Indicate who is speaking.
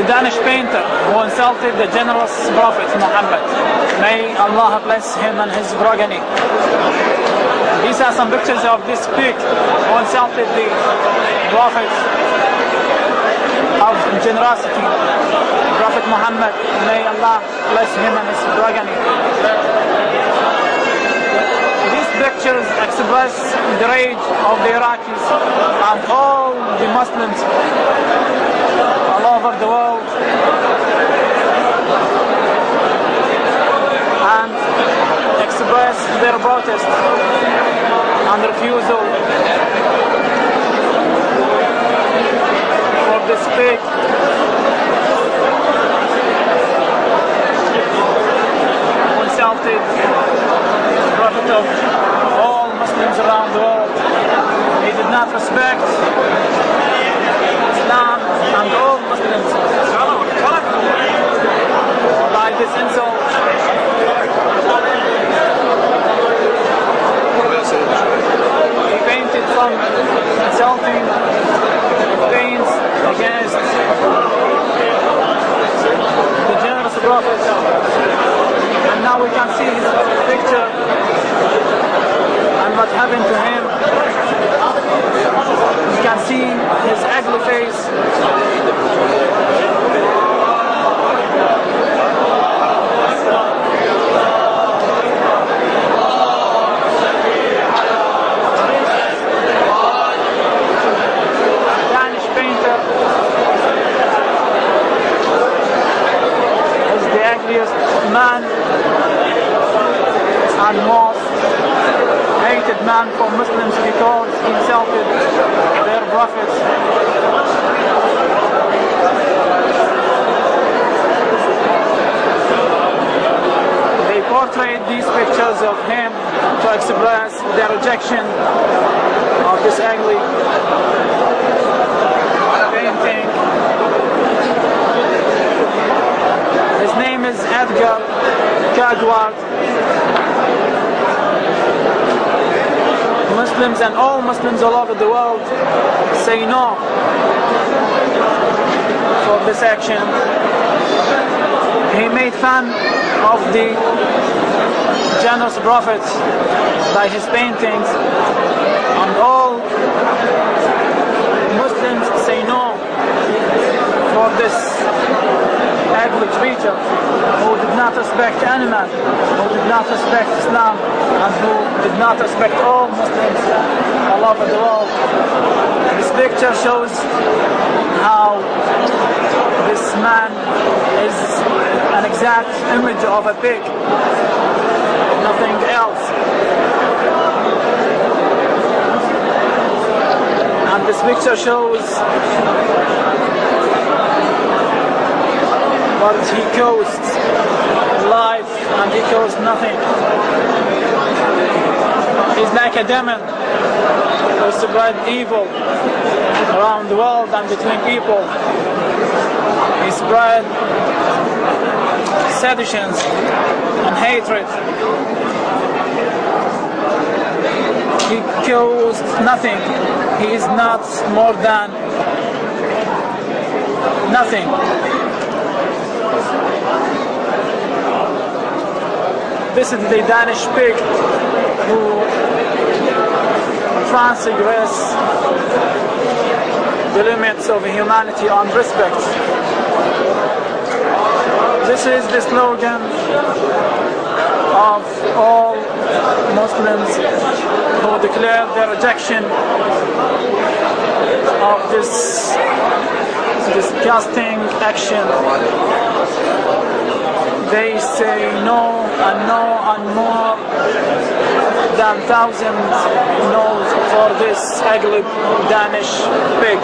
Speaker 1: Danish painter who insulted the generous Prophet Muhammad. May Allah bless him and his progeny. These are some pictures of this pig who insulted the Prophet of generosity, Prophet Muhammad. May Allah bless him and his progeny. These pictures express the rage of the Iraqis and all the Muslims all over the world, and express their protest and refusal for this pig who insulted the Prophet of all Muslims around the world. He did not respect Islam and all Muslims. By this insult, he painted some insulting paints against the generous Prophet, and now we can see his picture and what happened to him. You can see his ugly face. Danish painter is the ugliest man and most hated man for Muslims because he insulted their prophets. They portrayed these pictures of him to express their rejection of this ugly painting. His name is Edgar Kagward. Muslims and all Muslims all over the world say no for this action. He made fun of the generous Prophet by his paintings, and all Muslims say no for this ugly creature who did not respect any man, who did not respect Islam, and who did not respect all Muslims all over the world. This picture shows how this man is an exact image of a pig, nothing else. And this picture shows what he caused life, and he caused nothing. He's like a demon who spread evil around the world and between people. He spread seditions and hatred. He caused nothing. He is not more than nothing. This is the Danish pig who transgress the limits of humanity and respect. This is the slogan of all Muslims who declare their rejection of this disgusting action. They say no and more than thousands no's for this ugly Danish pig.